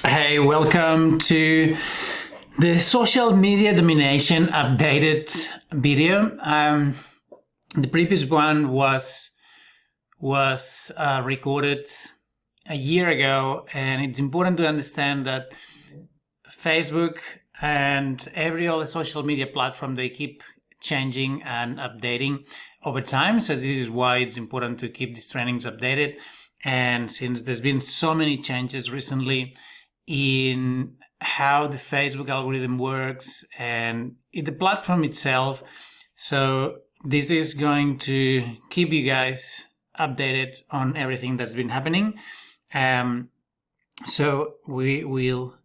Hey, welcome to the social media domination updated video. The previous one was recorded a year ago, and it's important to understand that Facebook and every other social media platform, they keep changing and updating over time. So this is why it's important to keep these trainings updated. And since there's been so many changes recently in how the Facebook algorithm works and in the platform itself, so this is going to keep you guys updated on everything that's been happening. So we will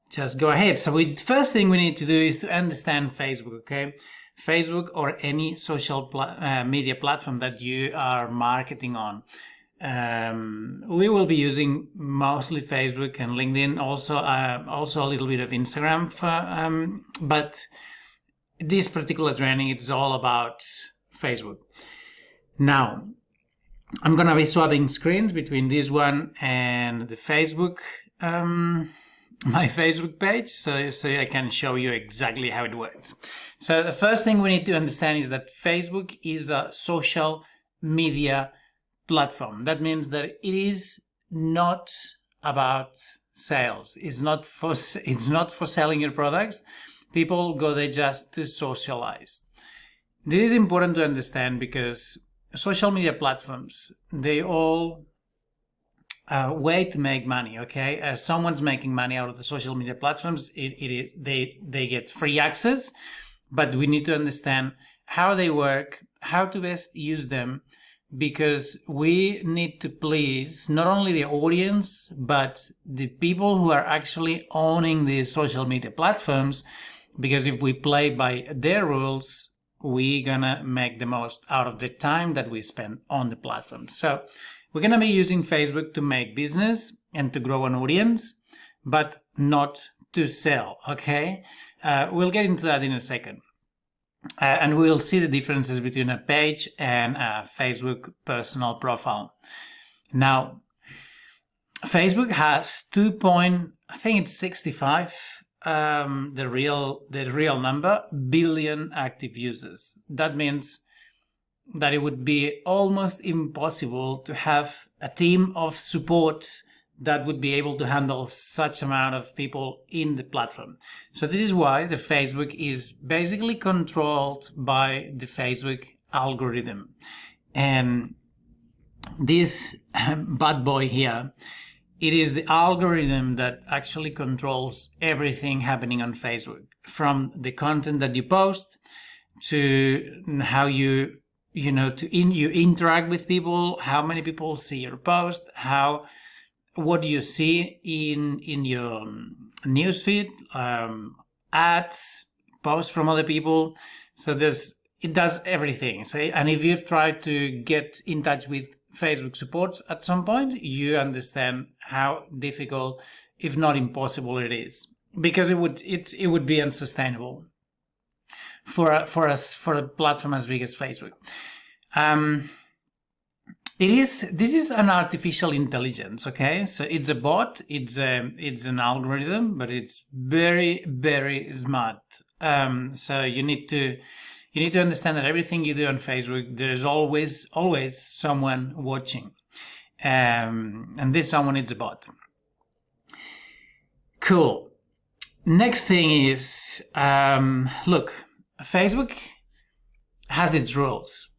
just go ahead. So the first thing we need to do is to understand Facebook, okay? Facebook or any social media platform that you are marketing on. We will be using mostly Facebook and LinkedIn, also a little bit of Instagram, but this particular training, it's all about Facebook. Now, I'm gonna be swapping screens between this one and the Facebook, my Facebook page, so I can show you exactly how it works. So the first thing we need to understand is that Facebook is a social media platform. That means that it is not about sales. It's not for selling your products. People go there just to socialize. This is important to understand because social media platforms, they all way to make money. Okay, someone's making money out of the social media platforms. They get free access, but we need to understand how they work, how to best use them, because we need to please not only the audience, but the people who are actually owning the social media platforms. Because if we play by their rules, we're gonna make the most out of the time that we spend on the platform. So we're gonna be using Facebook to make business and to grow an audience, but not to sell, okay? We'll get into that in a second. And we'll see the differences between a page and a Facebook personal profile. Now, Facebook has I think it's 65, the real number, billion active users. That means that it would be almost impossible to have a team of support that would be able to handle such amount of people in the platform. So this is why the Facebook is basically controlled by the Facebook algorithm. And this bad boy here, it is the algorithm that actually controls everything happening on Facebook, from the content that you post to how you interact with people, how many people see your post, what do you see in your newsfeed, ads, posts from other people. So it does everything. So, and if you've tried to get in touch with Facebook support at some point, you understand how difficult, if not impossible, it is, because it would be unsustainable for a platform as big as Facebook. This is an artificial intelligence, okay? So it's a bot, it's an algorithm, but it's very, very smart. So you need to understand that everything you do on Facebook, there's always someone watching. And this someone is a bot. Cool. Next thing is, look, Facebook has its rules.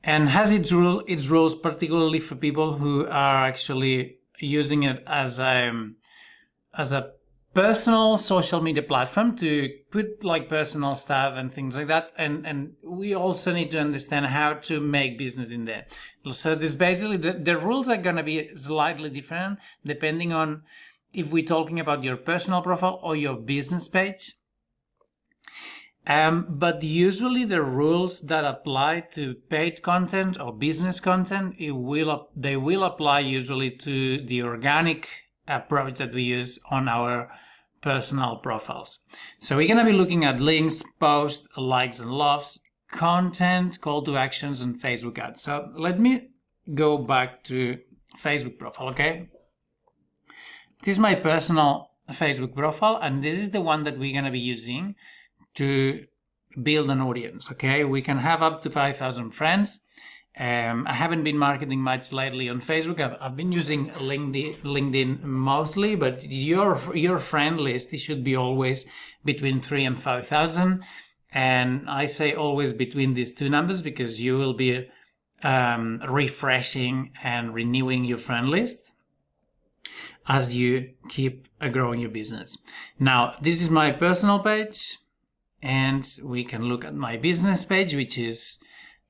And has its rules particularly for people who are actually using it as a personal social media platform to put like personal stuff and things like that. And we also need to understand how to make business in there. So this basically, the rules are going to be slightly different depending on if we're talking about your personal profile or your business page. But usually the rules that apply to paid content or business content, they will apply usually to the organic approach that we use on our personal profiles. So we're going to be looking at links, posts, likes and loves, content, call to actions, and Facebook ads. So let me go back to Facebook profile, okay? This is my personal Facebook profile, and this is the one that we're going to be using to build an audience. Okay, we can have up to 5,000 friends. I haven't been marketing much lately on Facebook. I've been using LinkedIn mostly, but your friend list, it should be always between 3,000 and 5,000. And I say always between these two numbers because you will be refreshing and renewing your friend list as you keep growing your business. Now, this is my personal page, and we can look at my business page, which is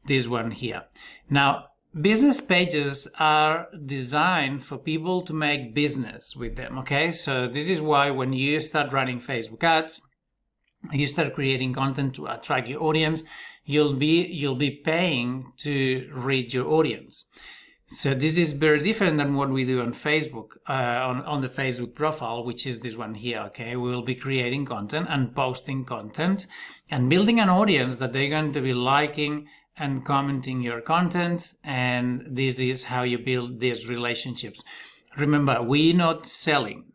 this one here. Now, business pages are designed for people to make business with them, okay? So this is why when you start running Facebook ads, you start creating content to attract your audience, you'll be paying to reach your audience. So this is very different than what we do on Facebook, on the Facebook profile, which is this one here, okay? We will be creating content and posting content and building an audience that they're going to be liking and commenting your content, and this is how you build these relationships. Remember, we're not selling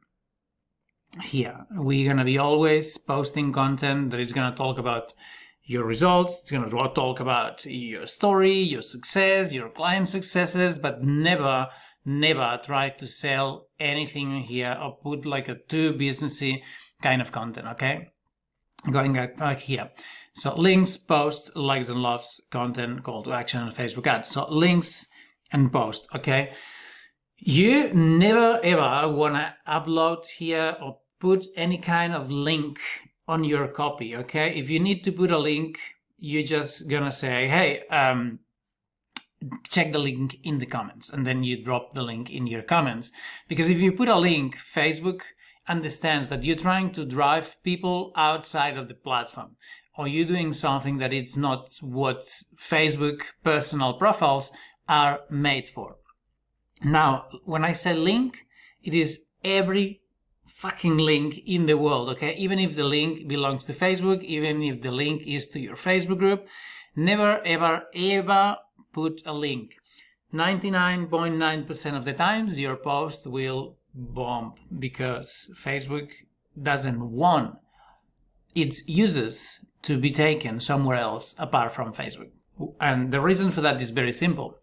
here. We're going to be always posting content that is going to talk about your results, it's going to talk about your story, your success, your client successes, but never try to sell anything here or put like a too businessy kind of content, okay? Going back here. So links, posts, likes and loves, content, call to action, and Facebook ads. So links and post, okay? You never ever want to upload here or put any kind of link on your copy, okay? If you need to put a link, you're just gonna say, hey, check the link in the comments, and then you drop the link in your comments. Because if you put a link, Facebook understands that you're trying to drive people outside of the platform, or you're doing something that it's not what Facebook personal profiles are made for. Now, when I say link, it is every fucking link in the world, okay? Even if the link belongs to Facebook, even if the link is to your Facebook group, never, ever, ever put a link. 99.9% of the times, your post will bomb because Facebook doesn't want its users to be taken somewhere else apart from Facebook. And the reason for that is very simple.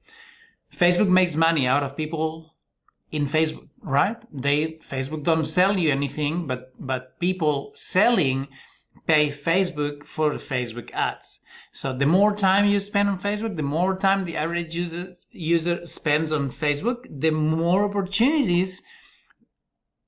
Facebook makes money out of people in Facebook, right? Facebook don't sell you anything, but people selling pay Facebook for the Facebook ads. So the more time you spend on Facebook, the more time the average user spends on Facebook, the more opportunities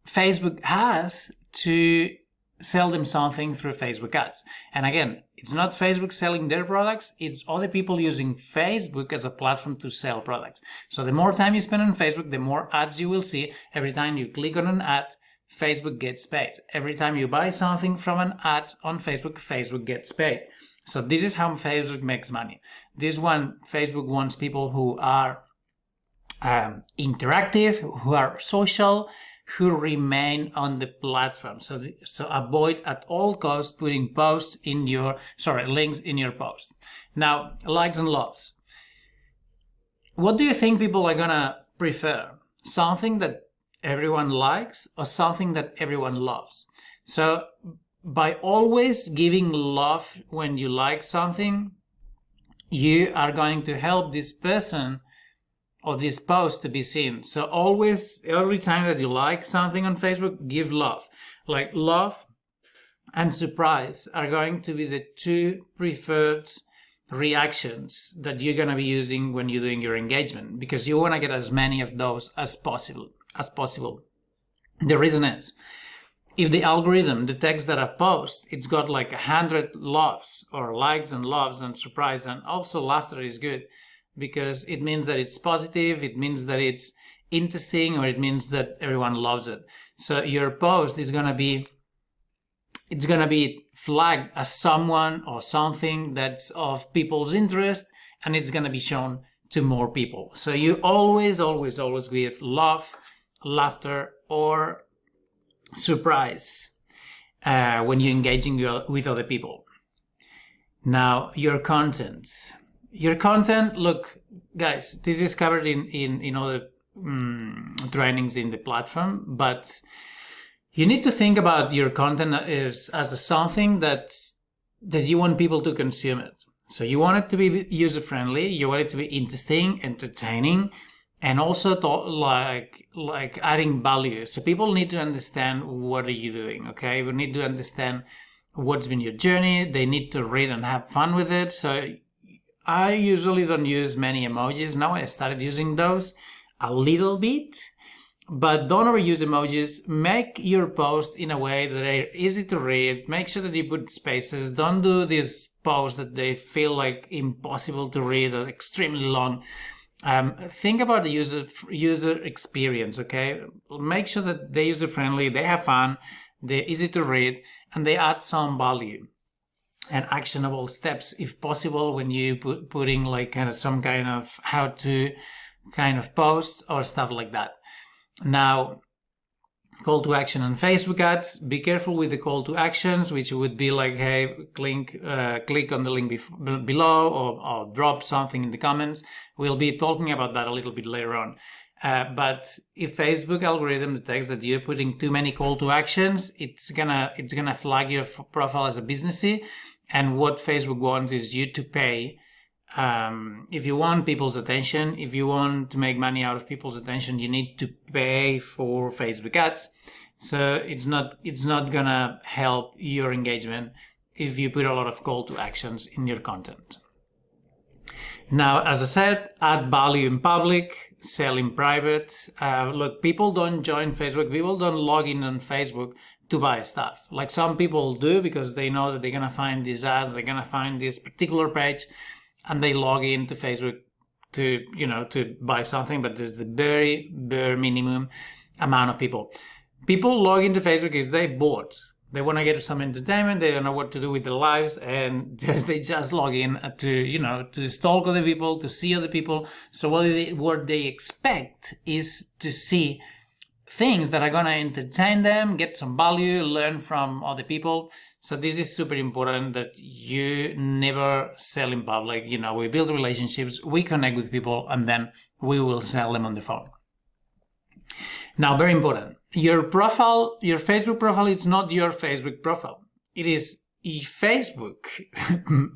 Facebook has to sell them something through Facebook ads. And again, it's not Facebook selling their products, it's other people using Facebook as a platform to sell products. So the more time you spend on Facebook, the more ads you will see. Every time you click on an ad, Facebook gets paid. Every time you buy something from an ad on Facebook, Facebook gets paid. So this is how Facebook makes money. This one, Facebook wants people who are interactive, who are social, who remain on the platform. So avoid at all costs putting links in your post. Now, likes and loves. What do you think people are gonna prefer? Something that everyone likes or something that everyone loves? So by always giving love when you like something, you are going to help this person or this post to be seen. So always, every time that you like something on Facebook, give love. Like love and surprise are going to be the two preferred reactions that you're going to be using when you're doing your engagement, because you want to get as many of those as possible. The reason is, if the algorithm detects that a post, it's got like 100 loves or likes and loves and surprise, and also laughter is good, because it means that it's positive, it means that it's interesting, or it means that everyone loves it. So your post is going to be flagged as someone or something that's of people's interest, and it's going to be shown to more people. So you always give love, laughter, or surprise when you're engaging with other people. Now, your content, look, guys, this is covered in other trainings in the platform, but you need to think about your content as something that you want people to consume it. So you want it to be user-friendly, you want it to be interesting, entertaining, and also like adding value. So people need to understand what are you doing, okay? We need to understand what's been your journey. They need to read and have fun with it. So I usually don't use many emojis. Now I started using those a little bit, but don't overuse emojis. Make your post in a way that they're easy to read. Make sure that you put spaces. Don't do these posts that they feel like impossible to read or extremely long. Think about the user experience, okay? Make sure that they're user-friendly, they have fun, they're easy to read, and they add some value and actionable steps if possible when you putting like kind of some kind of how-to kind of post or stuff like that. Now, call to action on Facebook ads. Be careful with the call to actions, which would be like, hey, click on the link below or drop something in the comments. We'll be talking about that a little bit later on. But if Facebook algorithm detects that you're putting too many call to actions, it's gonna flag your profile as a businessy. And what Facebook wants is you to pay. If you want people's attention, if you want to make money out of people's attention, you need to pay for Facebook ads. So it's not gonna help your engagement if you put a lot of call to actions in your content. Now, as I said, add value in public, sell in private. Look, people don't join Facebook. People don't log in on Facebook to buy stuff. Like some people do because they know that they're gonna find this ad, they're gonna find this particular page, and they log into Facebook to buy something, but there's a very bare minimum amount of people. People log into Facebook because they're bored. They want to get some entertainment. They don't know what to do with their lives, and they just log in to stalk other people, to see other people. So what they expect is to see things that are going to entertain them, get some value, learn from other people. So this is super important that you never sell in public. We build relationships, we connect with people, and then we will sell them on the phone. Now, very important. Your profile, your Facebook profile is not your Facebook profile. It is Facebook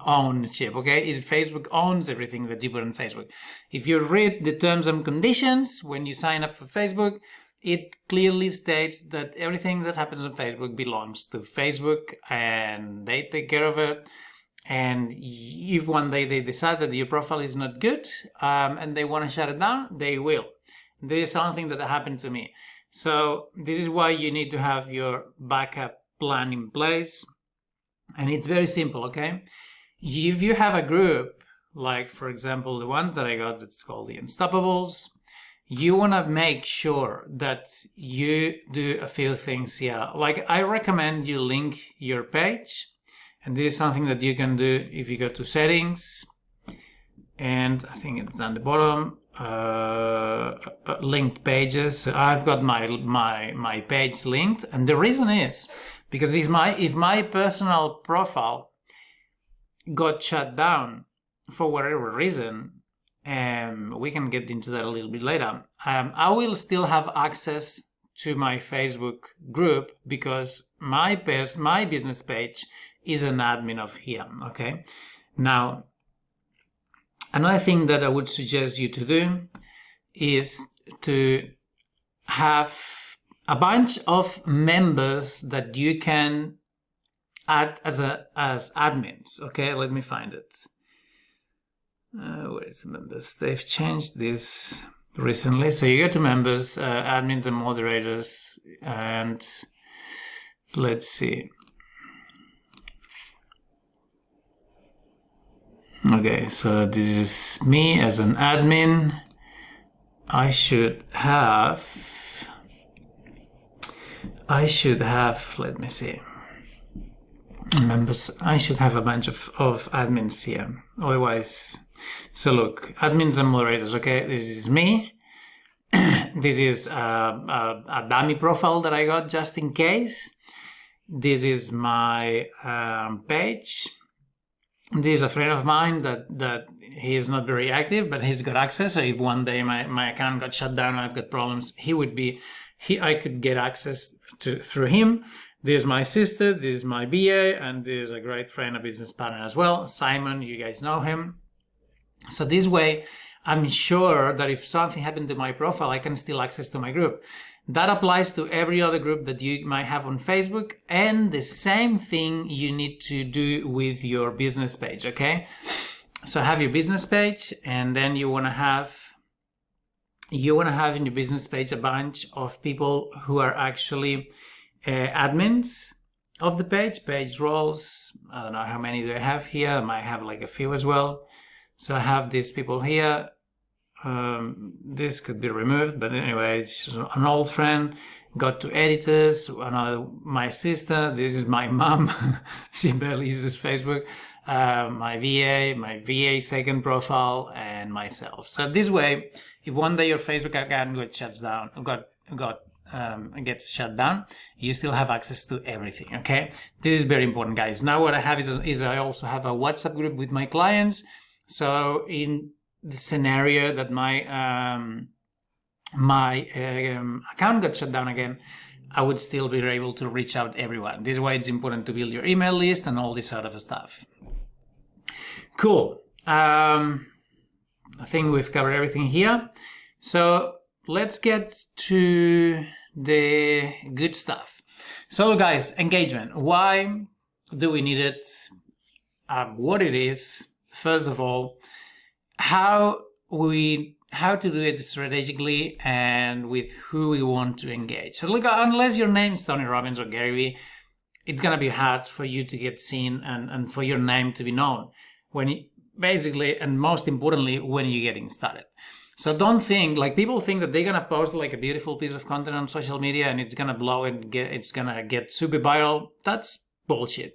ownership, okay? Facebook owns everything that you put on Facebook. If you read the terms and conditions when you sign up for Facebook, it clearly states that everything that happens on Facebook belongs to Facebook and they take care of it. And if one day they decide that your profile is not good and they want to shut it down, they will. This is something that happened to me. So this is why you need to have your backup plan in place. And it's very simple, okay? If you have a group, like for example, the one that I got that's called the Unstoppables, you want to make sure that you do a few things here. Like I recommend you link your page. And this is something that you can do if you go to settings. And I think it's down the bottom. Linked pages. So I've got my page linked. And the reason is because if my personal profile got shut down for whatever reason, we can get into that a little bit later, I will still have access to my Facebook group because my business page is an admin of here, okay? Now, another thing that I would suggest you to do is to have a bunch of members that you can add as admins, okay? Let me find it. Where is the members? They've changed this recently. So you go to members, admins and moderators, and let's see. Okay, so this is me as an admin. I should have, let me see. Members, I should have a bunch of admins here. Otherwise, so look, admins and moderators, okay, this is me. This is a dummy profile that I got just in case. This is my page. This is a friend of mine that he is not very active, but he's got access. So if one day my account got shut down, I've got problems, he would be I could get access to through him. There's my sister, this is my BA, and there's a great friend, a business partner as well, Simon. You guys know him. So this way, I'm sure that if something happened to my profile, I can still access to my group. That applies to every other group that you might have on Facebook, and the same thing you need to do with your business page, okay? So have your business page, and then you want to have in your business page a bunch of people who are actually admins of the page roles. I don't know how many do I have here. I might have like a few as well. So I have these people here. This could be removed, but anyway, it's an old friend. Got to editors, my sister. This is my mom. She barely uses Facebook. My VA second profile, and myself. So this way, if one day your Facebook account gets shut down, you still have access to everything. Okay, this is very important, guys. Now what I have is I also have a WhatsApp group with my clients. So in the scenario that my account got shut down again, I would still be able to reach out to everyone. This is why it's important to build your email list and all this sort of stuff. Cool. I think we've covered everything here. So let's get to the good stuff. So guys, engagement. Why do we need it? What it is, first of all, how to do it strategically, and with who we want to engage. So look, unless your name is Tony Robbins or Gary Vee, it's going to be hard for you to get seen and for your name to be known basically, and most importantly, when you're getting started. So don't think, like, people think that they're going to post like a beautiful piece of content on social media and it's going to blow and it's going to get super viral. That's bullshit.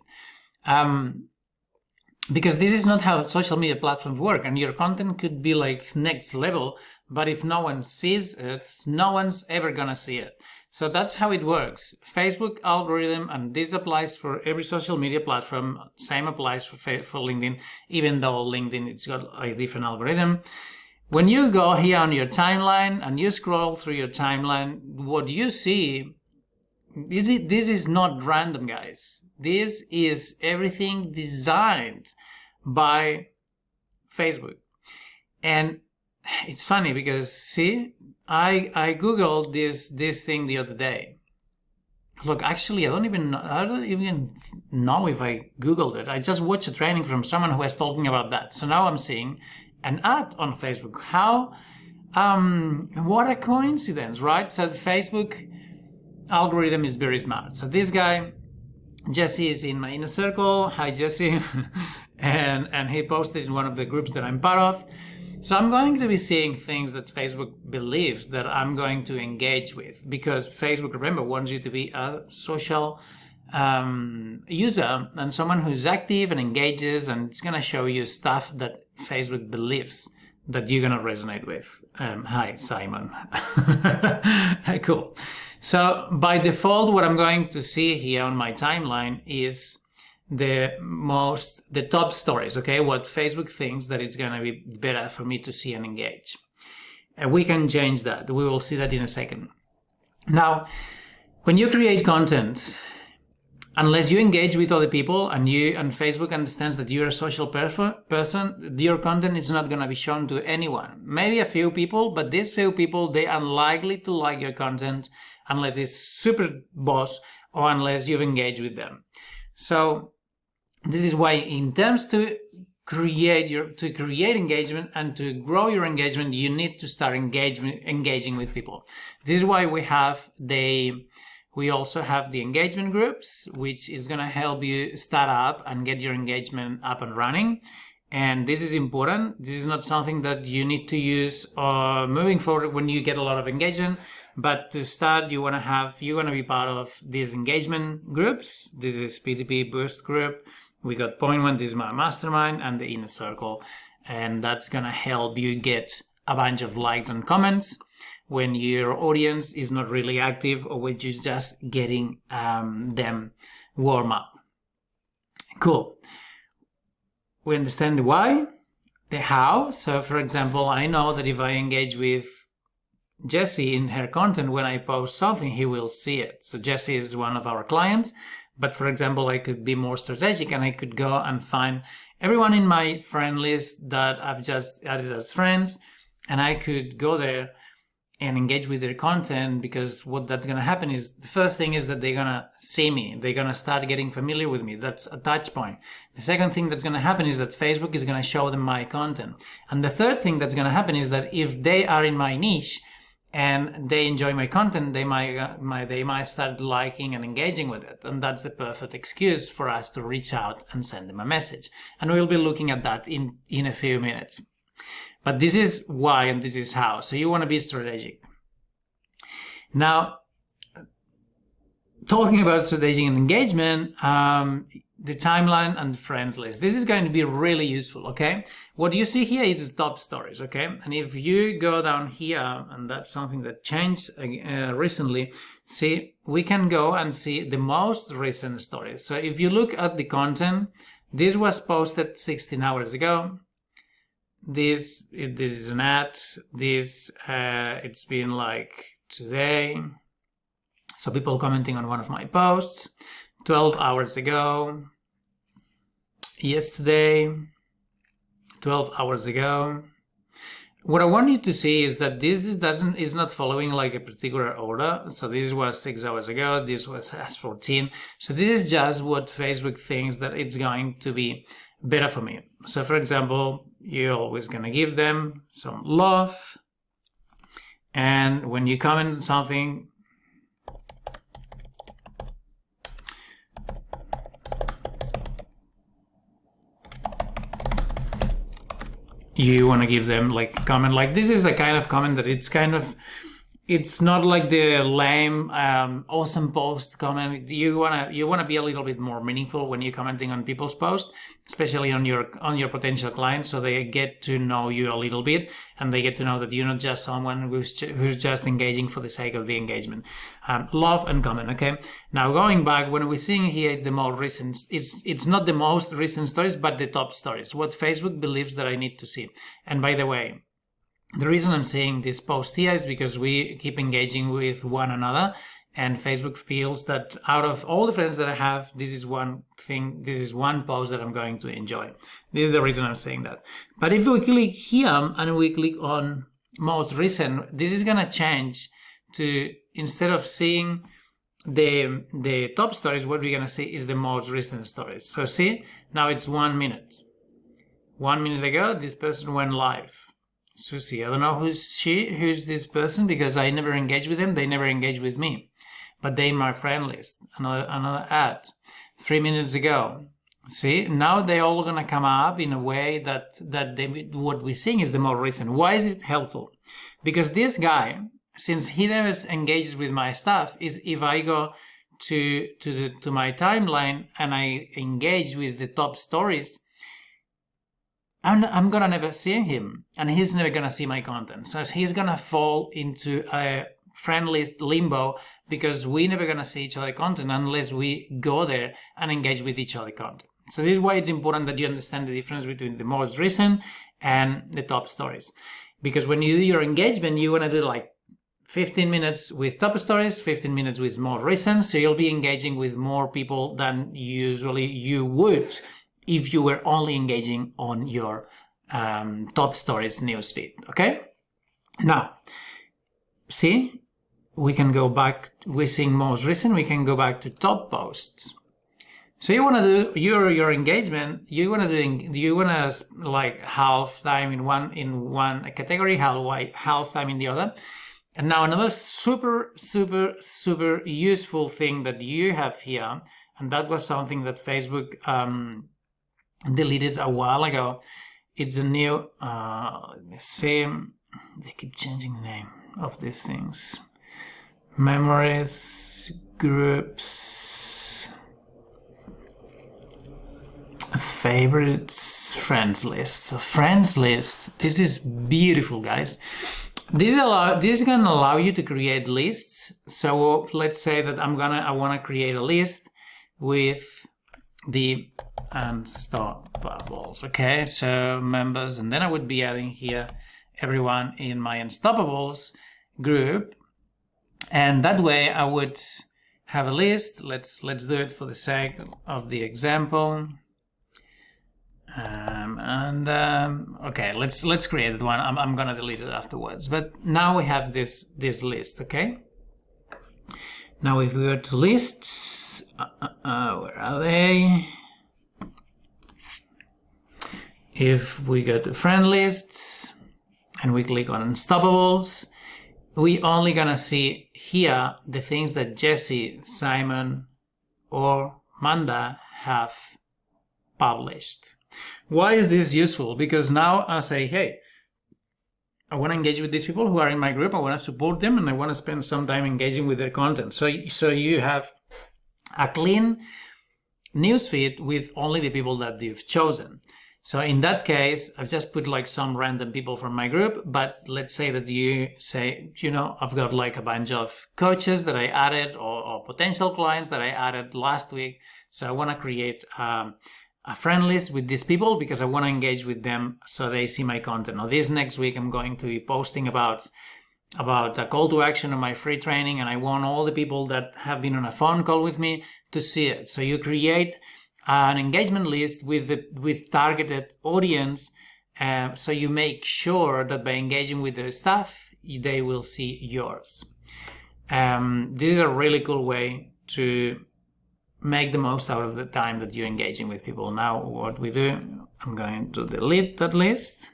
Because this is not how social media platforms work, and your content could be like next level, but if no one sees it, no one's ever gonna see it. So that's how it works. Facebook algorithm, and this applies for every social media platform. Same applies for LinkedIn, even though LinkedIn, it's got a different algorithm. When you go here on your timeline and you scroll through your timeline, what you see, this is not random, guys. This is everything designed by Facebook. And it's funny because, see, I Googled this thing the other day. Look, actually, I don't even know if I Googled it. I just watched a training from someone who was talking about that. So now I'm seeing an ad on Facebook. How, what a coincidence, right? So the Facebook algorithm is very smart. So this guy, Jesse, is in my inner circle. Hi, Jesse. and he posted in one of the groups that I'm part of. So I'm going to be seeing things that Facebook believes that I'm going to engage with, because Facebook, remember, wants you to be a social user and someone who's active and engages, and it's going to show you stuff that Facebook believes that you're going to resonate with. Hi, Simon. Cool. So by default, what I'm going to see here on my timeline is the top stories, okay? What Facebook thinks that it's going to be better for me to see and engage. And we can change that. We will see that in a second. Now, when you create content, unless you engage with other people and Facebook understands that you're a social person, your content is not going to be shown to anyone. Maybe a few people, but these few people, they're unlikely to like your content unless it's super boss or unless you've engaged with them. So this is why, in terms to create engagement and to grow your engagement, you need to start engaging with people. This is why we also have the engagement groups, which is going to help you start up and get your engagement up and running. And this is important. This is not something that you need to use moving forward when you get a lot of engagement. But to start, you want to be part of these engagement groups. This is PTP Boost group. We got Point One, this is my mastermind, and the inner circle. And that's going to help you get a bunch of likes and comments when your audience is not really active, or when you're just getting them warm up. Cool. We understand the why, the how. So for example, I know that if I engage with Jesse in her content, when I post something, he will see it. So Jesse is one of our clients. But for example, I could be more strategic and I could go and find everyone in my friend list that I've just added as friends. And I could go there and engage with their content, because what that's going to happen is, the first thing is that they're going to see me. They're going to start getting familiar with me. That's a touch point. The second thing that's going to happen is that Facebook is going to show them my content. And the third thing that's going to happen is that if they are in my niche and they enjoy my content, they might start liking and engaging with it. And that's the perfect excuse for us to reach out and send them a message. And we'll be looking at that in a few minutes. But this is why and this is how. So you want to be strategic. Now, talking about strategic and engagement, the timeline and the friends list. This is going to be really useful, okay? What you see here is top stories, okay? And if you go down here, and that's something that changed recently, see, we can go and see the most recent stories. So if you look at the content, this was posted 16 hours ago. This is an ad. This it's been like today. So people commenting on one of my posts 12 hours ago, yesterday, 12 hours ago. What I want you to see is that this is not following like a particular order. So this was 6 hours ago. This was as 14. So this is just what Facebook thinks that it's going to be better for me. So for example, you're always going to give them some love. And when you comment on something, you want to give them like a comment. Like this is a kind of comment that it's not like the lame awesome post comment. You wanna be a little bit more meaningful when you're commenting on people's posts, especially on your potential clients, so they get to know you a little bit and they get to know that you're not just someone who's just engaging for the sake of the engagement. Love and comment. Okay. Now going back, when we're seeing here, it's the more recent. It's not the most recent stories, but the top stories. What Facebook believes that I need to see. And by the way, the reason I'm saying this post here is because we keep engaging with one another, and Facebook feels that out of all the friends that I have, this is one post that I'm going to enjoy. This is the reason I'm saying that. But if we click here and we click on most recent, this is going to change to, instead of seeing the top stories, what we're going to see is the most recent stories. So see, now it's 1 minute. 1 minute ago, this person went live. Susie, I don't know who's this person, because I never engage with them. They never engage with me, but they in my friend list. Another ad 3 minutes ago. See, now they're all gonna come up in a way that what we're seeing is the more recent. Why is it helpful? Because this guy, since he never engages with my stuff, is if I go to my timeline and I engage with the top stories, I'm gonna never see him, and he's never gonna see my content. So he's gonna fall into a friend list limbo, because we're never gonna see each other content unless we go there and engage with each other content. So this is why it's important that you understand the difference between the most recent and the top stories. Because when you do your engagement, you wanna do like 15 minutes with top stories, 15 minutes with more recent, so you'll be engaging with more people than usually you would if you were only engaging on your top stories newsfeed, okay? Now, see, we can go back, we're seeing most recent, we can go back to top posts. So you want to do your engagement, you want to like half time in one category, half time in the other. And now another super useful thing that you have here, and that was something that Facebook deleted a while ago. It's a new, let me see, they keep changing the name of these things. Memories, groups, favorites, friends list. So friends list, this is beautiful, guys. This is gonna allow you to create lists. So let's say that I wanna create a list with the Unstoppables. Okay, so members, and then I would be adding here everyone in my Unstoppables, group, and that way I would have a list. Let's do it for the sake of the example. Okay, let's create one. I'm gonna delete it afterwards. But now we have this list. Okay. Now if we go to lists, where are they? If we go to friend lists and we click on Unstoppables, we only gonna see here the things that Jesse, Simon, or Manda have published. Why is this useful? Because now I say, hey, I want to engage with these people who are in my group. I want to support them, and I want to spend some time engaging with their content. So you have a clean newsfeed with only the people that you've chosen. So in that case, I've just put like some random people from my group, but let's say that you say, I've got like a bunch of coaches that I added or potential clients that I added last week. So I want to create a friend list with these people because I want to engage with them so they see my content. Now this next week, I'm going to be posting about a call to action on my free training, and I want all the people that have been on a phone call with me to see it. So you create an engagement list with targeted audience, so you make sure that by engaging with their stuff, they will see yours. This is a really cool way to make the most out of the time that you're engaging with people. Now what we do, I'm going to delete that list,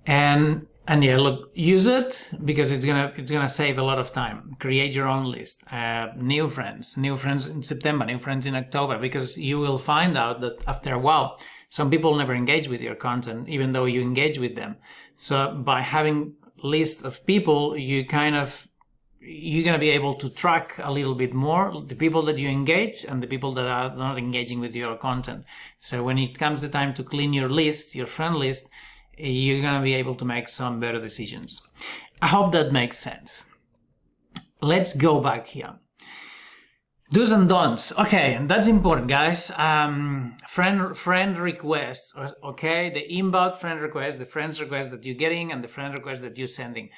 and yeah, look, use it because it's gonna save a lot of time. Create your own list. New friends in September, new friends in October, because you will find out that after a while, some people never engage with your content, even though you engage with them. So by having lists of people, you're gonna be able to track a little bit more the people that you engage and the people that are not engaging with your content. So when it comes the time to clean your list, your friend list, you're going to be able to make some better decisions. I hope that makes sense. Let's go back here. Do's and don'ts. Okay, and that's important, guys. Friend requests, okay? The inbound friend requests, the friends requests that you're getting, and the friend requests that you're sending.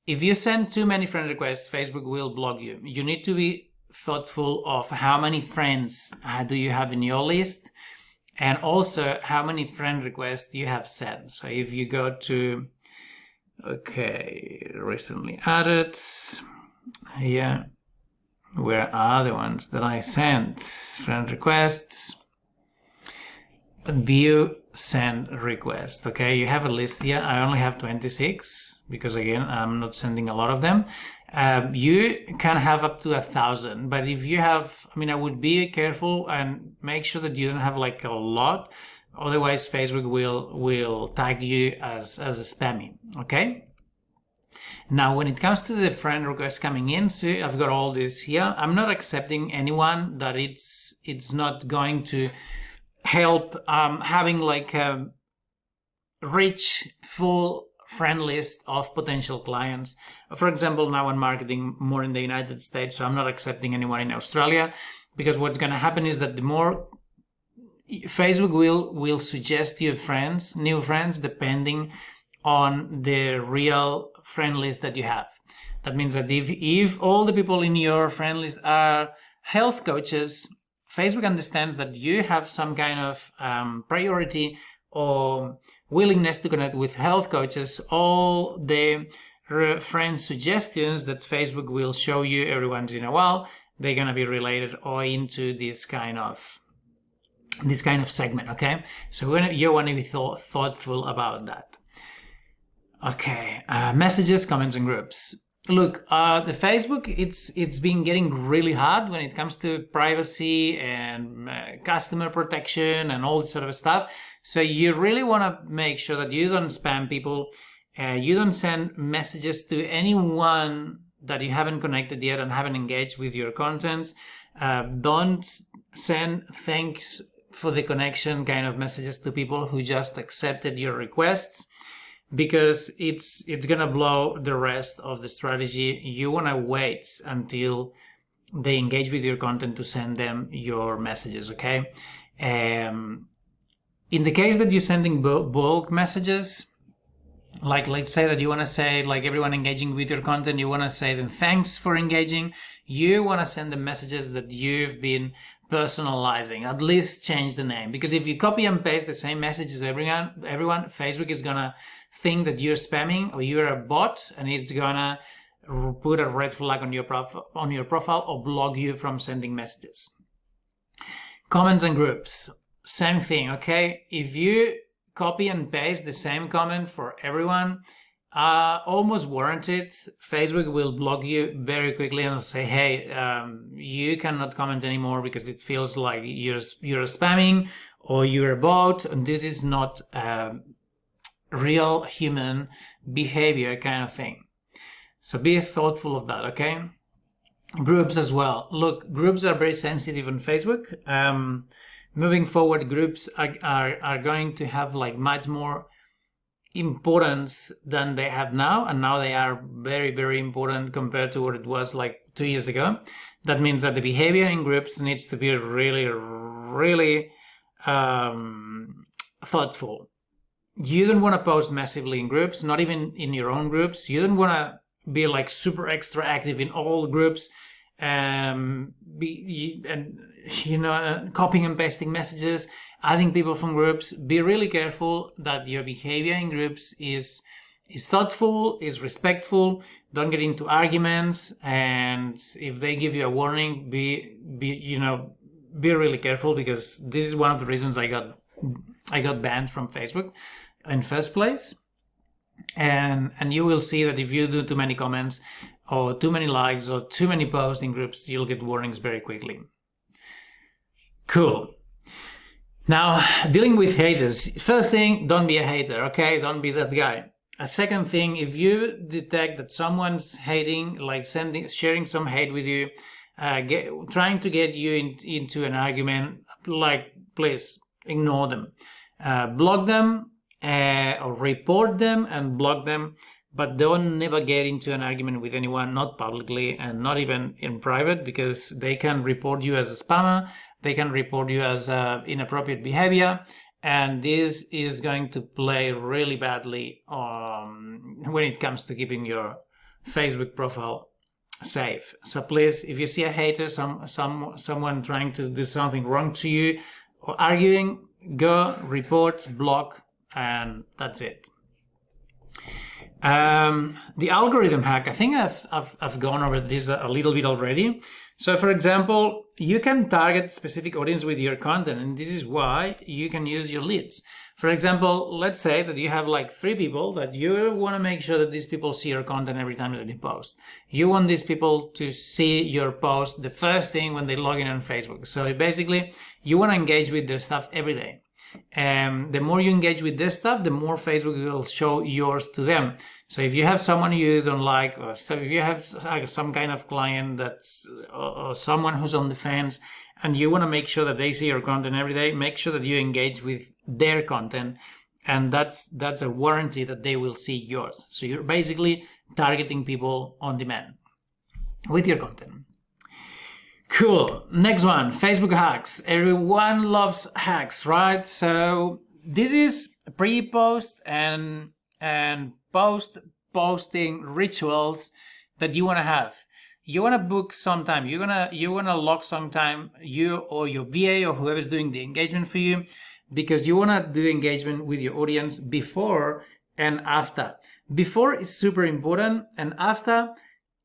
If you send too many friend requests, Facebook will block you. You need to be thoughtful of how many friends do you have in your list, and also how many friend requests you have sent. So if you go to, okay, recently added, here, where are the ones that I sent? Friend requests, view send request. Okay, you have a list here. I only have 26 because again, I'm not sending a lot of them. You can have up to 1,000, but if you have, I would be careful and make sure that you don't have like a lot. Otherwise, Facebook will tag you as a spammy. Okay. Now, when it comes to the friend requests coming in, see, I've got all this here. I'm not accepting anyone that it's not going to help having like a rich, full friend list of potential clients. For example, now I'm marketing more in the United States, so I'm not accepting anyone in Australia, because what's going to happen is that the more Facebook will suggest you friends, new friends, depending on the real friend list that you have. That means that if all the people in your friend list are health coaches, Facebook understands that you have some kind of priority or willingness to connect with health coaches. All the friend suggestions that Facebook will show you every once in a while, they're going to be related or into this kind of segment. Okay, so you want to be thoughtful about that. Okay, messages, comments, and groups. Look, the Facebook, it's been getting really hard when it comes to privacy and customer protection and all this sort of stuff. So you really want to make sure that you don't spam people. You don't send messages to anyone that you haven't connected yet and haven't engaged with your content. Don't send thanks for the connection kind of messages to people who just accepted your requests, because it's gonna blow the rest of the strategy. You want to wait until they engage with your content to send them your messages. Okay. In the case that you're sending bulk messages, Like, let's say that you want to say, like, everyone engaging with your content, you want to say them thanks for engaging. You want to send the messages that you've been personalizing. At least change the name, because if you copy and paste the same messages to everyone, Facebook is gonna think that you're spamming or you're a bot, and it's gonna put a red flag on your profile or block you from sending messages. Comments and groups, same thing. Okay, if you copy and paste the same comment for everyone, almost warranted, Facebook will block you very quickly and say, hey, you cannot comment anymore because it feels like you're spamming or you're a bot, and this is not real human behavior kind of thing. So be thoughtful of that, okay? Groups as well. Look, groups are very sensitive on Facebook. Moving forward, groups are going to have like much more importance than they have now, and now they are very, very important compared to what it was like 2 years ago. That means that the behavior in groups needs to be really, really thoughtful. You don't want to post massively in groups, not even in your own groups. You don't want to be like super extra active in all groups, copying and pasting messages, adding people from groups. Be really careful that your behavior in groups is thoughtful, is respectful. Don't get into arguments, and if they give you a warning, be really careful, because this is one of the reasons I got banned from Facebook in first place. And you will see that if you do too many comments or too many likes or too many posts in groups, you'll get warnings very quickly. Cool. Now, dealing with haters. First thing, don't be a hater, okay? Don't be that guy. A second thing, if you detect that someone's hating, like sharing some hate with you, trying to get you into an argument, like, please ignore them. Block them, or report them and block them, but don't never get into an argument with anyone, not publicly and not even in private, because they can report you as a spammer, they can report you as inappropriate behavior, and this is going to play really badly when it comes to keeping your Facebook profile safe. So please, if you see a hater, someone trying to do something wrong to you or arguing, go report, block, and that's it. The algorithm hack, I think I've gone over this a little bit already. So for example, you can target specific audience with your content, and this is why you can use your leads. For example, let's say that you have like 3 people that you want to make sure that these people see your content every time that you post. You want these people to see your post the first thing when they log in on Facebook. So basically, you want to engage with their stuff every day. And the more you engage with their stuff, the more Facebook will show yours to them. So if you have someone you don't like, or if you have some kind of client or someone who's on the fence, and you want to make sure that they see your content every day, make sure that you engage with their content, and that's a warranty that they will see yours. So you're basically targeting people on demand with your content. Cool. Next one, Facebook hacks. Everyone loves hacks, right? So this is pre-post and post-posting rituals that you want to have. You want to book some time. You want to lock some time, you or your VA or whoever's doing the engagement for you, because you want to do engagement with your audience before and after. Before is super important, and after,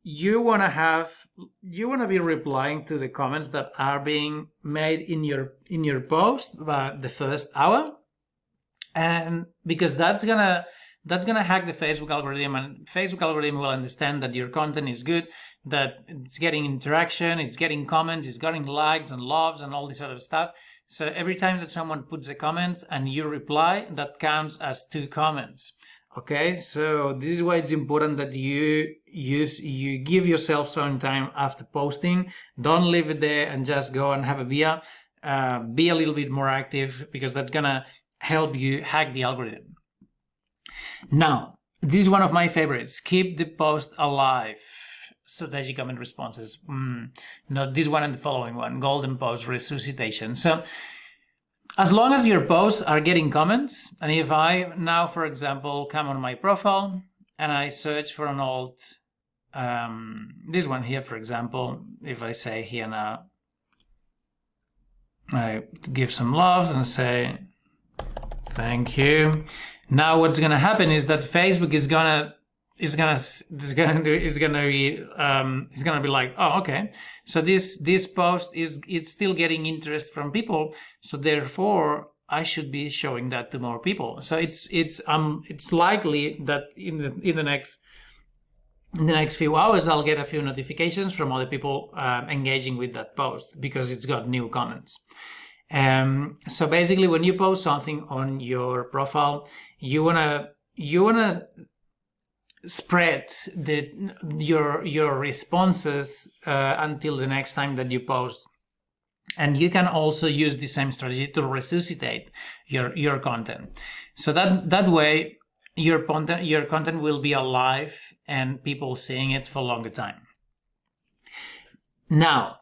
you want to be replying to the comments that are being made in your post the first hour, and because that's gonna hack the Facebook algorithm, and Facebook algorithm will understand that your content is good, that it's getting interaction, it's getting comments, it's getting likes and loves and all this other stuff. So every time that someone puts a comment and you reply, that counts as 2 comments. Okay, so this is why it's important that you give yourself some time after posting. Don't leave it there and just go and have a beer. Be a little bit more active, because that's gonna help you hack the algorithm. Now, this is one of my favorites. Keep the post alive. Strategic comment responses. Not this one and the following one. Golden post resuscitation. So as long as your posts are getting comments, and if I now, for example, come on my profile and I search for an old, this one here, for example, if I say here now, I give some love and say, thank you. Now what's going to happen is that Facebook is gonna be like, oh, okay, so this post it's still getting interest from people, so therefore I should be showing that to more people. So it's likely that in the next few hours I'll get a few notifications from other people engaging with that post because it's got new comments. So basically, when you post something on your profile, you wanna spread your responses until the next time that you post, and you can also use the same strategy to resuscitate your content. So that way, your content will be alive and people seeing it for a longer time. Now,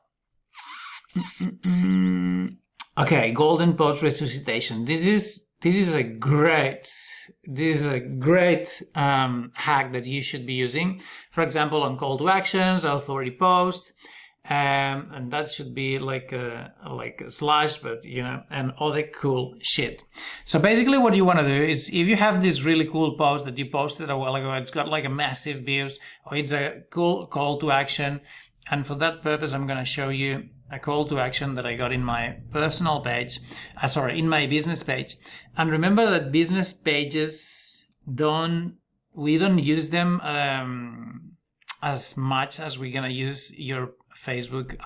okay, golden post resuscitation. This is a great hack that you should be using. For example, on call to actions, authority post, and that should be like a slash, but and other cool shit. So basically, what you want to do is, if you have this really cool post that you posted a while ago, it's got like a massive views, or it's a cool call to action, and for that purpose, I'm going to show you a call to action that I got in my personal page, in my business page. And remember that business pages we don't use them as much as we're gonna use your Facebook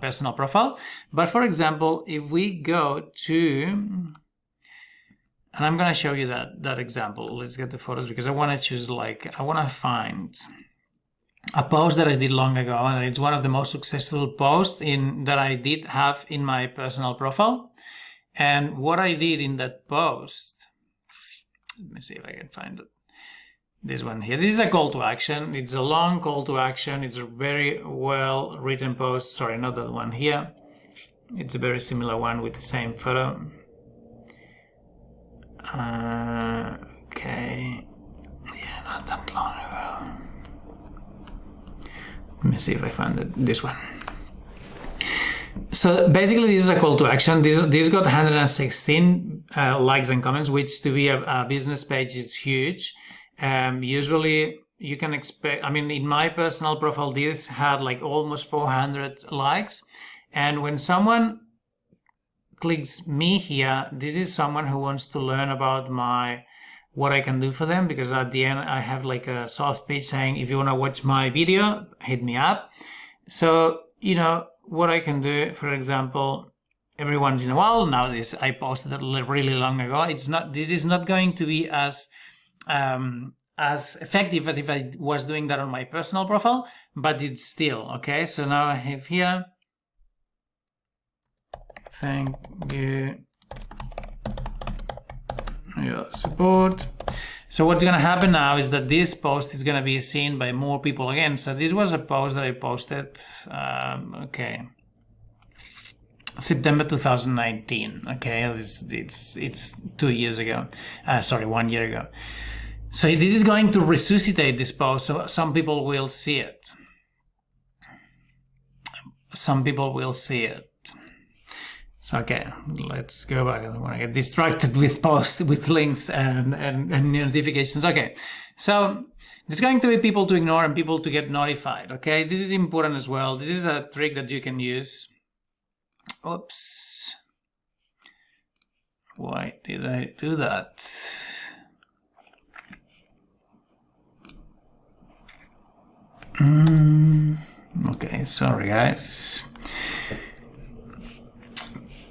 personal profile. But for example, if we go to, and I'm gonna show you that example. Let's get the photos, because I want to find a post that I did long ago, and it's one of the most successful posts that I did have in my personal profile. And what I did in that post, let me see if I can find it. This one here. This is a call to action. It's a long call to action. It's a very well written post. Sorry, not that one here. It's a very similar one with the same photo. Okay. Yeah, not that long ago. Let me see if I find it. This one. So basically, this is a call to action. This got 116 likes and comments, which to be a business page is huge. Usually, you can expect. I mean, in my personal profile, this had like almost 400 likes. And when someone clicks me here, this is someone who wants to learn about what I can do for them, because at the end I have like a soft page saying, if you want to watch my video, hit me up. So, what I can do, for example, every once in a while, now I posted it really long ago. This is not going to be as effective as if I was doing that on my personal profile, but it's still, okay? So now I have here, thank you for your support. So what's going to happen now is that this post is going to be seen by more people again. So this was a post that I posted, September 2019. Okay, it's 2 years ago. 1 year ago. So this is going to resuscitate this post. So some people will see it. Some people will see it. So, okay, let's go back. I don't want to get distracted with posts, with links and notifications. Okay, so there's going to be people to ignore and people to get notified. Okay, this is important as well. This is a trick that you can use. Oops. Why did I do that? Okay, sorry guys.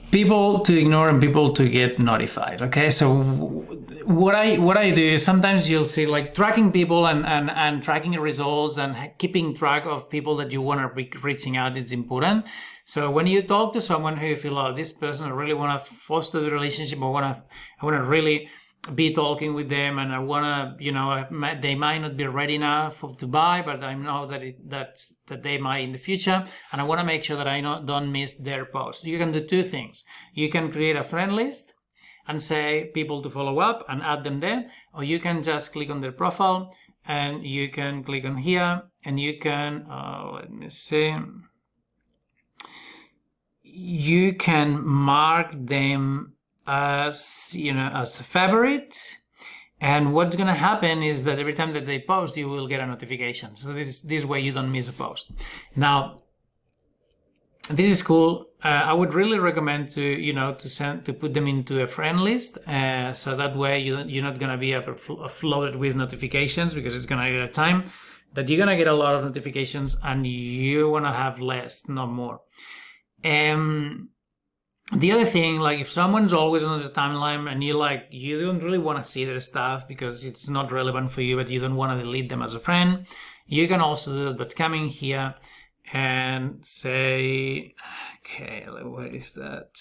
People to ignore and people to get notified. Okay, so what I do is sometimes you'll see like tracking people and tracking results and keeping track of people that you want to be reaching out. It's important. So when you talk to someone who you feel, oh, this person, I really want to foster the relationship, I want to really be talking with them, and I want to, they might not be ready now to buy, but I know that they might in the future, and I want to make sure that I don't miss their post. You can do two things. You can create a friend list and say people to follow up and add them there, or you can just click on their profile and you can click on here and you can, let me see, you can mark them as as a favorite, and what's going to happen is that every time that they post you will get a notification, so this way you don't miss a post. Now this is cool. I would really recommend to put them into a friend list, so that way you're not going to be flooded with notifications, because it's going to get a time that you're going to get a lot of notifications and you want to have less, not more. The other thing, like if someone's always on the timeline and you don't really want to see their stuff because it's not relevant for you, but you don't want to delete them as a friend, you can also do that by coming here and say, okay, what is that?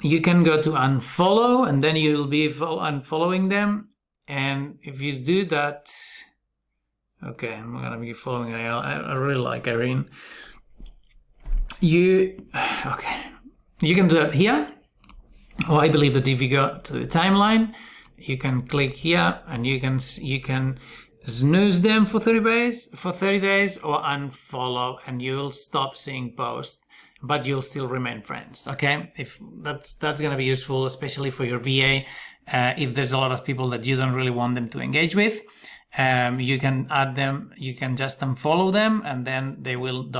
You can go to unfollow, and then you'll be unfollowing them. And if you do that, okay, I'm gonna be following. I really like Irene. Okay. You can do that here. I believe that if you go to the timeline, you can click here and you can snooze them for 30 days or unfollow, and you'll stop seeing posts, but you'll still remain friends. Okay, if that's going to be useful, especially for your VA. If there's a lot of people that you don't really want them to engage with, you can add them, you can just unfollow them, and then they won't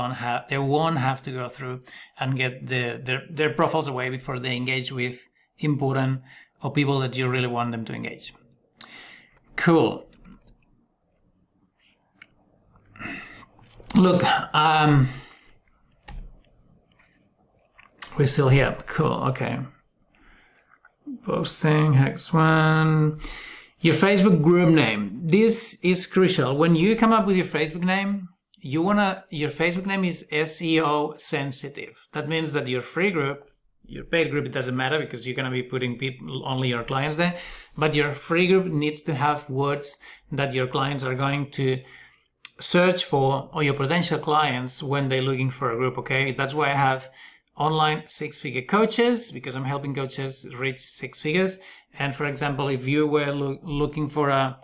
have to go through and get their profiles away before they engage with important or people that you really want them to engage. Cool. Look, we're still here. Cool. Okay. Posting Hex1. Your Facebook group name. This is crucial. When you come up with your Facebook name, your Facebook name is SEO sensitive. That means that your free group, your paid group, it doesn't matter because you're going to be putting only your clients there, but your free group needs to have words that your clients are going to search for, or your potential clients when they're looking for a group. Okay, that's why I have online six-figure coaches, because I'm helping coaches reach six figures. And for example, if you were looking for a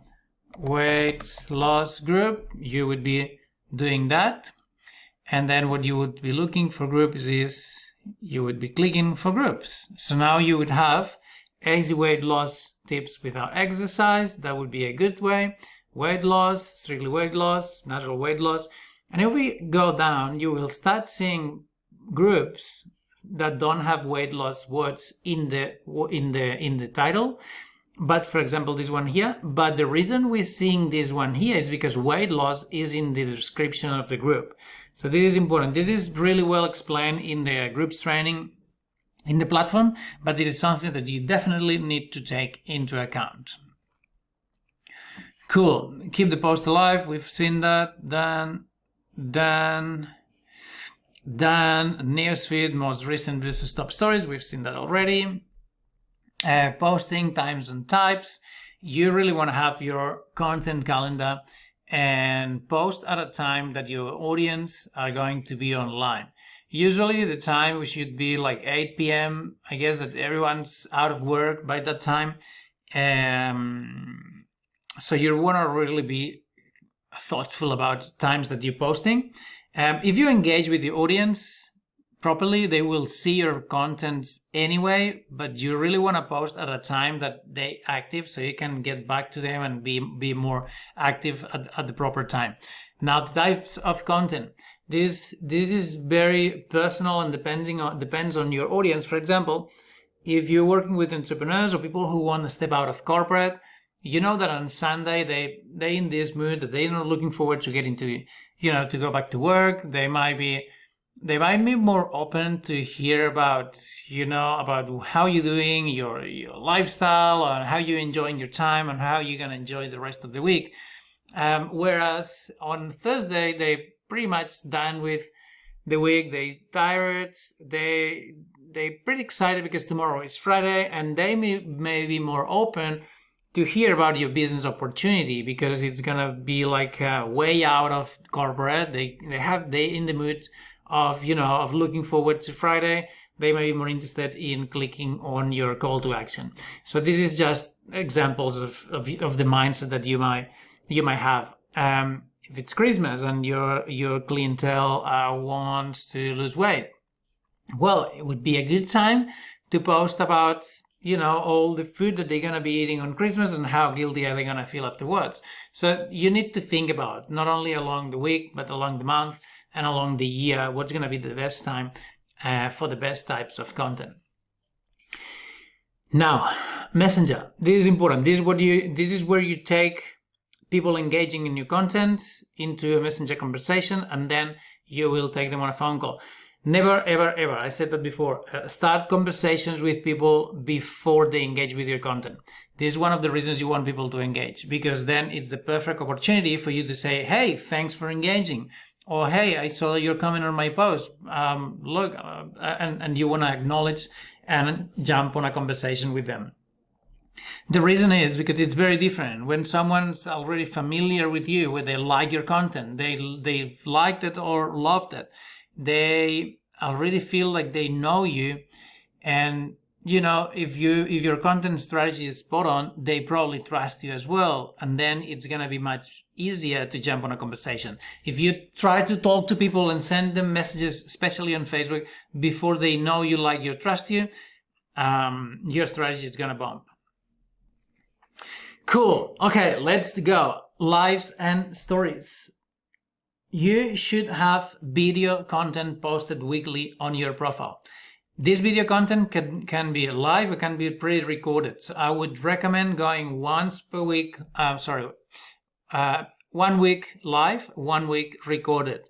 weight loss group, you would be doing that. And then what you would be looking for groups is you would be clicking for groups. So now you would have easy weight loss tips without exercise. That would be a good way. Weight loss, strictly weight loss, natural weight loss. And if we go down, you will start seeing groups that don't have weight loss words in the title. But for example, this one here. But the reason we're seeing this one here is because weight loss is in the description of the group. So this is important. This is really well explained in the groups training in the platform, but it is something that you definitely need to take into account. Cool. Keep the post alive. We've seen that. Done. Newsfeed, most recent business top stories. We've seen that already. Posting times and types. You really want to have your content calendar and post at a time that your audience are going to be online. Usually the time we should be like 8 p.m. I guess that everyone's out of work by that time. So you want to really be thoughtful about times that you're posting. If you engage with the audience properly, they will see your content anyway, but you really want to post at a time that they're active so you can get back to them and be more active at the proper time. Now, the types of content. This is very personal and depends on your audience. For example, if you're working with entrepreneurs or people who want to step out of corporate, you know that on Sunday they in this mood that they're not looking forward to getting to to go back to work. They might be more open to hear about about how you're doing, your lifestyle, or how you're enjoying your time, and how you're gonna enjoy the rest of the week. Whereas on Thursday they pretty much done with the week. They tired. They they're pretty excited because tomorrow is Friday, and they may be more open to hear about your business opportunity because it's gonna be like way out of corporate. They in the mood of of looking forward to Friday. They may be more interested in clicking on your call to action. So this is just examples of the mindset that you might have. If it's Christmas and your clientele wants to lose weight, well, it would be a good time to post about all the food that they're going to be eating on Christmas and how guilty are they going to feel afterwards. So you need to think about not only along the week, but along the month and along the year, what's going to be the best time for the best types of content. Now, Messenger. This is important. This is where you take people engaging in your content into a Messenger conversation, and then you will take them on a phone call. Never, ever, ever, I said that before, start conversations with people before they engage with your content. This is one of the reasons you want people to engage, because then it's the perfect opportunity for you to say, hey, thanks for engaging. Or, hey, I saw your comment on my post. Look, and you want to acknowledge and jump on a conversation with them. The reason is because it's very different. When someone's already familiar with you, where they like your content, they've liked it or loved it, they already feel like they know you, and if your content strategy is spot on, they probably trust you as well, and then it's gonna be much easier to jump on a conversation. If you try to talk to people and send them messages, especially on Facebook, before they know you, like you, trust you, your strategy is gonna bump. Cool. Okay, let's go. Lives and stories. You should have video content posted weekly on your profile. This video content can be live or can be pre-recorded. So I would recommend going once per week. 1 week live, 1 week recorded.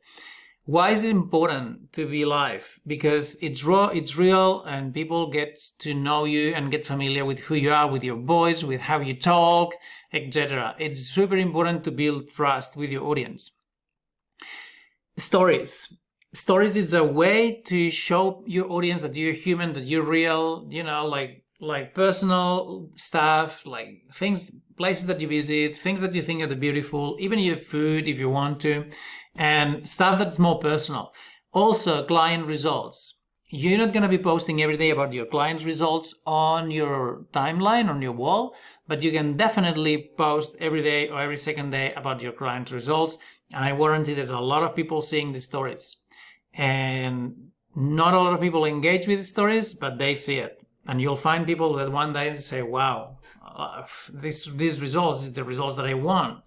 Why is it important to be live? Because it's raw, it's real, and people get to know you and get familiar with who you are, with your voice, with how you talk, etc. It's super important to build trust with your audience. Stories is a way to show your audience that you're human, that you're real, like personal stuff, like things, places that you visit, things that you think are beautiful, even your food if you want to, and stuff that's more personal. Also, client results. You're not going to be posting every day about your clients' results on your timeline, on your wall, but you can definitely post every day or every second day about your clients' results. And I warranty there's a lot of people seeing these stories. And not a lot of people engage with the stories, but they see it. And you'll find people that one day say, wow, these results is the results that I want.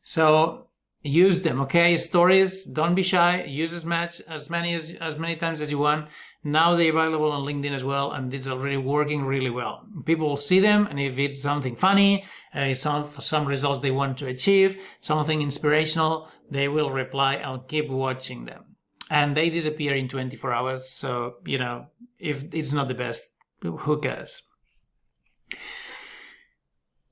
So use them, okay? Stories, don't be shy. Use as many times as you want. Now they're available on LinkedIn as well, and it's already working really well. People will see them, and if it's something funny, some results they want to achieve, something inspirational, they will reply. I'll keep watching them. And they disappear in 24 hours, so, if it's not the best, who cares?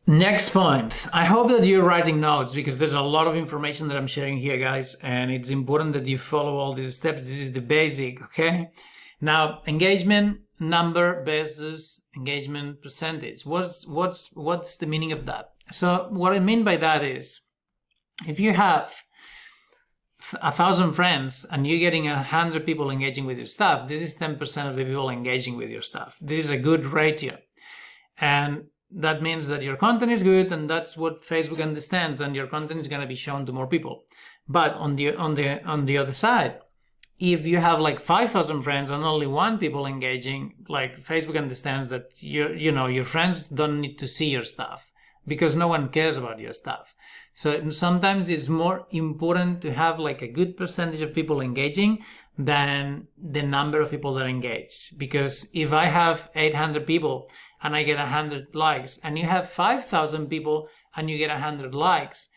Next point. I hope that you're writing notes, because there's a lot of information that I'm sharing here, guys, and it's important that you follow all these steps. This is the basic, okay? Now, engagement number versus engagement percentage. What's the meaning of that? So what I mean by that is, if you have 1,000 friends and you're getting 100 people engaging with your stuff, this is 10% of the people engaging with your stuff. This is a good ratio. And that means that your content is good, and that's what Facebook understands, and your content is going to be shown to more people. But on the other side, if you have like 5,000 friends and only 1 people engaging, like Facebook understands that your friends don't need to see your stuff because no one cares about your stuff. So sometimes it's more important to have like a good percentage of people engaging than the number of people that engage. Because if I have 800 people and I get 100 likes, and you have 5,000 people and you get 100 likes,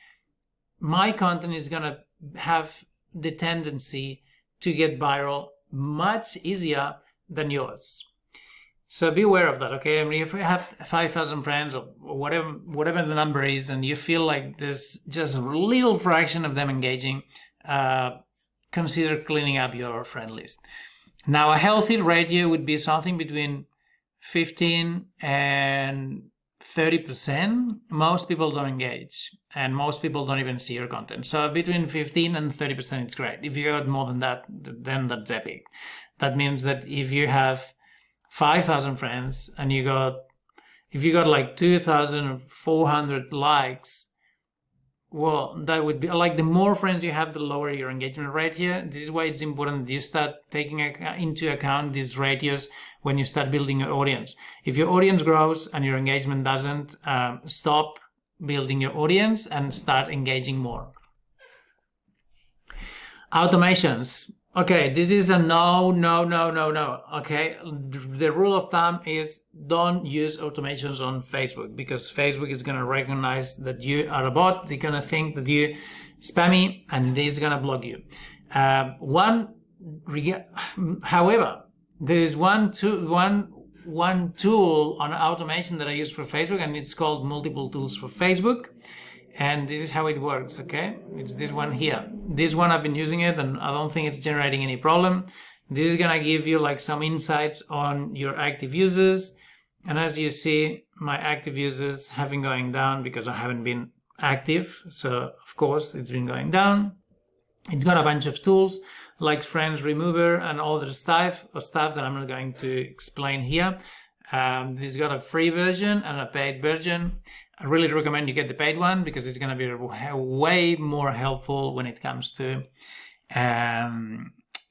my content is going to have the tendency to get viral much easier than yours. So be aware of that, okay? I mean, if you have 5,000 friends or whatever the number is, and you feel like there's just a little fraction of them engaging, consider cleaning up your friend list. Now, a healthy ratio would be something between 15 and 30%. Most people don't engage, and most people don't even see your content. So between 15 and 30% is great. If you got more than that, then that's epic. That means that if you have 5,000 friends and if you got like 2,400 likes, well, that would be like, the more friends you have, the lower your engagement ratio. This is why it's important that you start taking into account these ratios when you start building your audience. If your audience grows and your engagement doesn't, stop building your audience and start engaging more. Automations. Okay, this is a no. Okay, the rule of thumb is don't use automations on Facebook, because Facebook is going to recognize that you are a bot. They're going to think that you're spammy, and they're going to block you. However, there is one tool on automation that I use for Facebook, and it's called Multiple Tools for Facebook. And this is how it works, okay? It's this one here. This one, I've been using it, and I don't think it's generating any problem. This is gonna give you like some insights on your active users. And as you see, my active users have been going down because I haven't been active. So of course, it's been going down. It's got a bunch of tools like Friends Remover and all the stuff that I'm not going to explain here. This has got a free version and a paid version. I really recommend you get the paid one, because it's going to be way more helpful when it comes to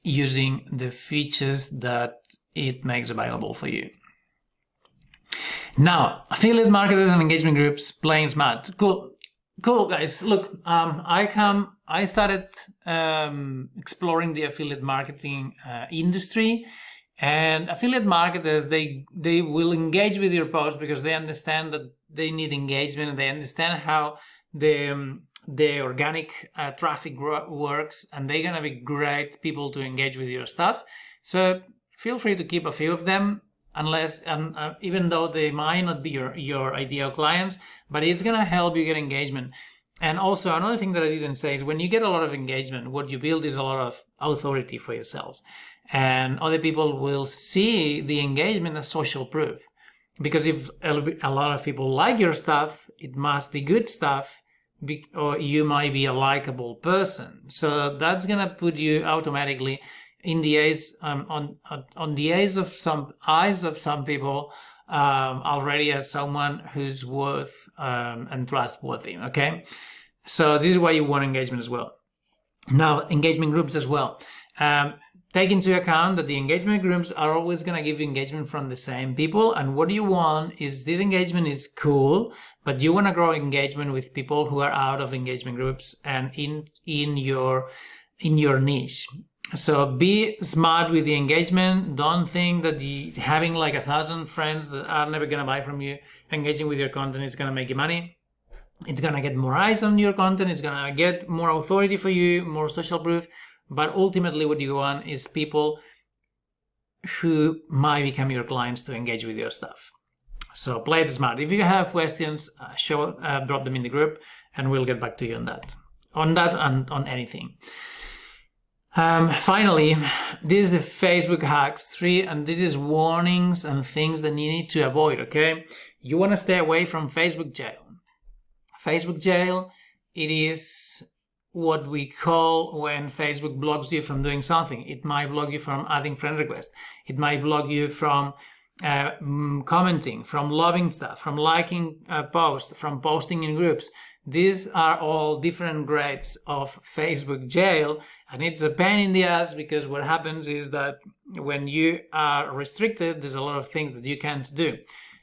using the features that it makes available for you. Now, affiliate marketers and engagement groups playing smart. Cool guys. Look, I started exploring the affiliate marketing industry. And affiliate marketers, they will engage with your post because they understand that they need engagement, and they understand how the organic traffic works, and they're gonna be great people to engage with your stuff. So feel free to keep a few of them, even though they might not be your ideal clients, but it's gonna help you get engagement. And also, another thing that I didn't say is, when you get a lot of engagement, what you build is a lot of authority for yourself. And other people will see the engagement as social proof. Because if a lot of people like your stuff, it must be good stuff, or you might be a likable person. So that's going to put you automatically in the eyes, on the eyes of some people already as someone who's worth and trustworthy. Okay, so this is why you want engagement as well. Now, engagement groups as well. Take into account that the engagement groups are always going to give engagement from the same people. And what you want is, this engagement is cool, but you want to grow engagement with people who are out of engagement groups and in your niche. So be smart with the engagement. Don't think that having like 1,000 friends that are never going to buy from you, engaging with your content is going to make you money. It's going to get more eyes on your content. It's going to get more authority for you, more social proof. But ultimately, what you want is people who might become your clients to engage with your stuff. So play it smart. If you have questions, drop them in the group, and we'll get back to you on that and on anything. Finally, this is the Facebook hacks 3, and this is warnings and things that you need to avoid. Okay, you want to stay away from Facebook jail. Facebook jail, it is what we call when Facebook blocks you from doing something. It might block you from adding friend requests. It might block you from commenting, from loving stuff, from liking a post, from posting in groups. These are all different grades of Facebook jail, and it's a pain in the ass, because what happens is that when you are restricted, there's a lot of things that you can't do.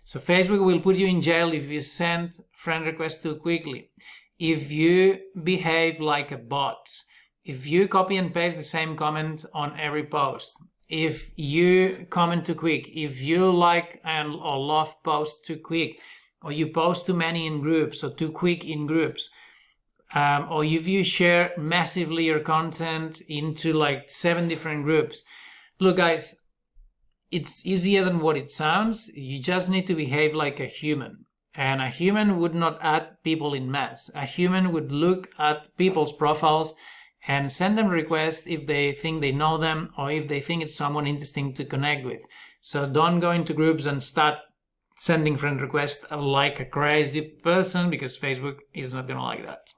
So Facebook will put you in jail if you send friend requests too quickly, if you behave like a bot, if you copy and paste the same comment on every post, if you comment too quick, if you like or love posts too quick, or you post too many in groups or too quick in groups, or if you share massively your content into like 7 different groups. Look, guys, it's easier than what it sounds. You just need to behave like a human. And a human would not add people in mass. A human would look at people's profiles and send them requests if they think they know them or if they think it's someone interesting to connect with. So don't go into groups and start sending friend requests like a crazy person, because Facebook is not going to like that.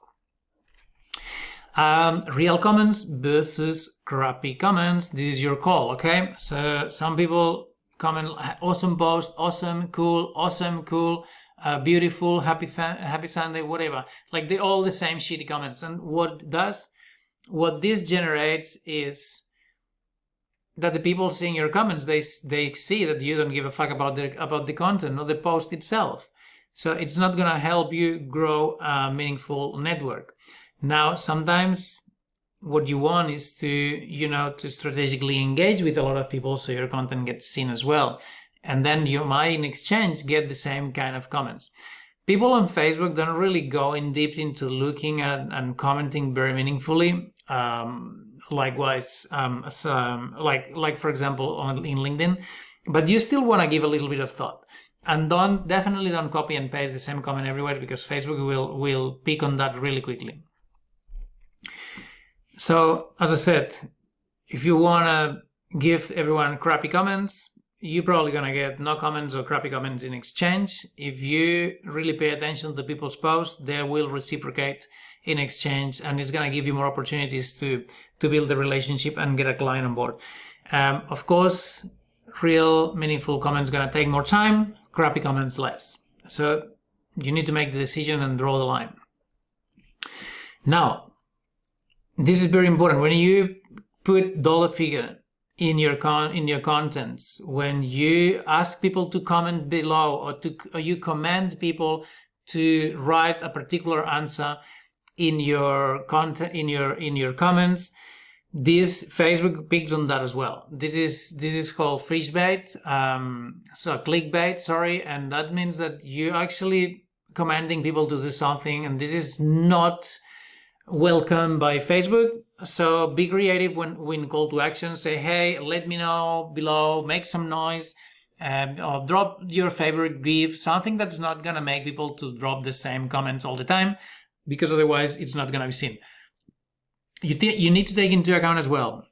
Real comments versus crappy comments. This is your call, okay? So some people comment awesome post, awesome, cool, beautiful, happy Sunday, whatever. Like they're all the same shitty comments. And what this generates is that the people seeing your comments, they see that you don't give a fuck about the content or the post itself. So it's not gonna help you grow a meaningful network. Now, sometimes what you want is to strategically engage with a lot of people so your content gets seen as well. And then you might in exchange get the same kind of comments. People on Facebook don't really go in deep into looking at and commenting very meaningfully. Likewise, like for example in LinkedIn, but you still want to give a little bit of thought, and definitely don't copy and paste the same comment everywhere, because Facebook will pick on that really quickly. So as I said, if you want to give everyone crappy comments, you're probably going to get no comments or crappy comments in exchange. If you really pay attention to people's posts, they will reciprocate in exchange, and it's going to give you more opportunities to build a relationship and get a client on board. Of course, real meaningful comments going to take more time, crappy comments less. So you need to make the decision and draw the line. Now, this is very important. When you put dollar figure in your contents, when you ask people to comment below, or you command people to write a particular answer in your content, in your comments, this Facebook picks on that as well. This is called fish bait, so clickbait, sorry, and that means that you actually commanding people to do something, and this is not welcome by Facebook. So be creative when call to action. Say, hey, let me know below, make some noise, or drop your favorite GIF, something that's not gonna make people to drop the same comments all the time, because otherwise it's not gonna be seen. You need to take into account as well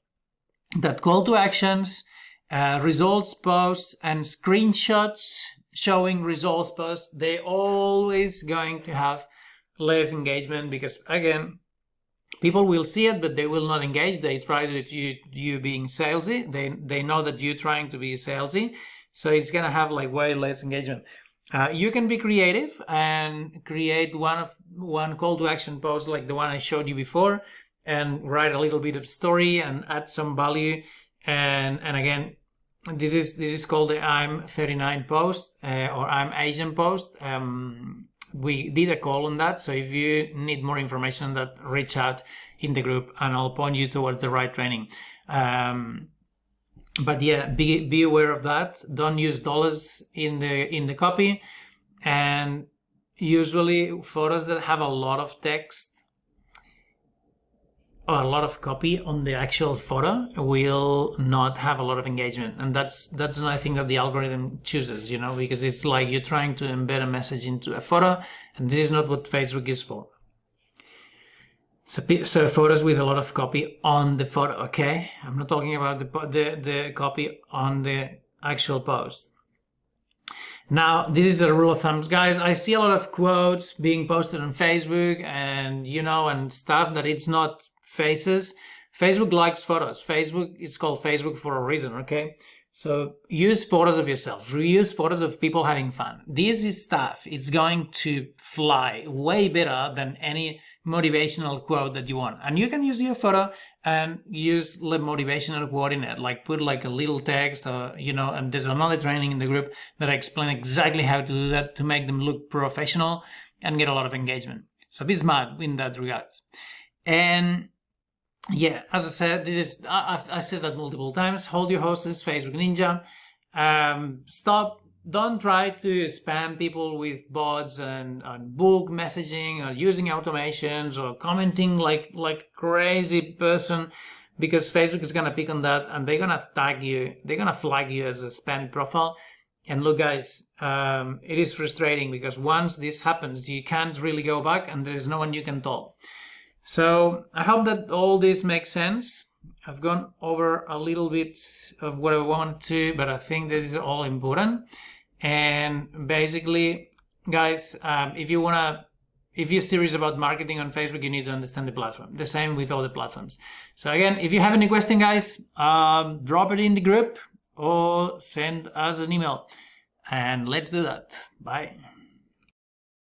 that call to actions, results posts, and screenshots showing results posts, they're always going to have less engagement, because again, people will see it, but they will not engage. They try that you being salesy. They know that you're trying to be salesy, so it's gonna have like way less engagement. You can be creative and create one call to action post like the one I showed you before, and write a little bit of story and add some value. And again, this is called the I'm 39 post, or I'm Asian post. We did a call on that, so if you need more information on that, reach out in the group and I'll point you towards the right training. But yeah, be aware of that. Don't use dollars in the copy, and usually photos that have a lot of text or a lot of copy on the actual photo will not have a lot of engagement, and that's another thing that the algorithm chooses, because it's like you're trying to embed a message into a photo, and this is not what Facebook is for. So photos with a lot of copy on the photo, okay? I'm not talking about the copy on the actual post. Now, this is a rule of thumb, guys. I see a lot of quotes being posted on Facebook and stuff that it's not faces. Facebook likes photos. It's called Facebook for a reason, okay? So use photos of yourself. Reuse photos of people having fun. This is stuff. It's going to fly way better than any motivational quote that you want. And you can use your photo and use the motivational quote in it, like put like a little text, and there's another training in the group that I explain exactly how to do that to make them look professional and get a lot of engagement. So be smart in that regards. And yeah, as I said, I said that multiple times. Hold your horses, Facebook Ninja. Don't try to spam people with bots and bulk messaging or using automations or commenting like crazy person, because Facebook is gonna pick on that and they're gonna tag you. They're gonna flag you as a spam profile. And look, guys, it is frustrating because once this happens, you can't really go back and there's no one you can tell. So I hope that all this makes sense. I've gone over a little bit of what I want to, but I think this is all important. And basically, guys, if you're serious about marketing on Facebook, you need to understand the platform. The same with other platforms. So again, if you have any question, guys, drop it in the group or send us an email, and let's do that. Bye.